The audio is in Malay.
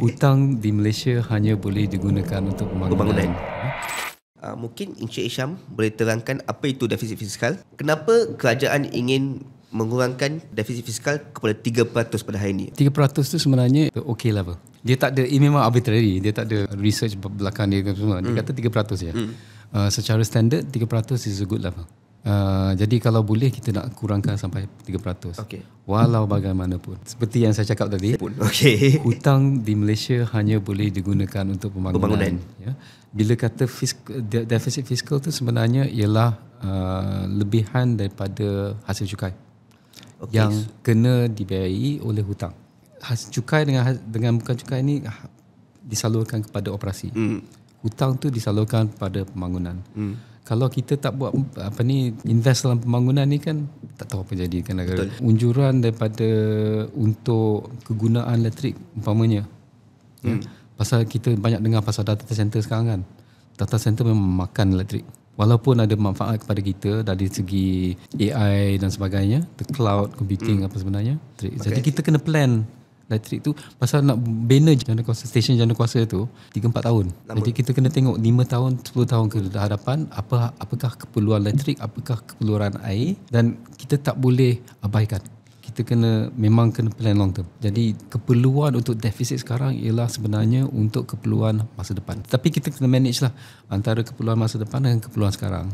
Hutang di Malaysia hanya boleh digunakan untuk pembangunan. Mungkin Encik Isham boleh terangkan apa itu defisit fiskal? Kenapa kerajaan ingin mengurangkan defisit fiskal kepada 3% pada hari ini? 3% tu sebenarnya okay level. Dia tak ada, ini memang arbitrary. Dia tak ada research belakang dia semua. Dia kata 3% je. Secara standard 3% is a good level. Jadi kalau boleh kita nak kurangkan sampai 3%. Okay. Walau bagaimanapun. Seperti yang saya cakap tadi, hutang di Malaysia hanya boleh digunakan untuk pembangunan. Ya. Bila kata defisit fiskal tu sebenarnya ialah lebihan daripada hasil cukai yang kena dibiayai oleh hutang. Hasil cukai dengan bukan cukai ni disalurkan kepada operasi. Hutang tu disalurkan pada pembangunan. Kalau kita tak buat invest dalam pembangunan ni kan tak tahu apa jadi kan negara. Unjuran daripada untuk kegunaan elektrik umpamanya. Pasal kita banyak dengar pasal data center sekarang kan. Data center memang makan elektrik. Walaupun ada manfaat kepada kita dari segi AI dan sebagainya, the cloud computing apa sebenarnya. Jadi kita kena plan elektrik tu pasal nak bina stesen jana kuasa tu 3-4 tahun. Jadi kita kena tengok 5 tahun 10 tahun ke hadapan apakah keperluan elektrik, apakah keperluan air, dan kita tak boleh abaikan. Kita memang kena plan long term. Jadi keperluan untuk defisit sekarang ialah sebenarnya untuk keperluan masa depan. Tapi kita kena manage lah antara keperluan masa depan dengan keperluan sekarang.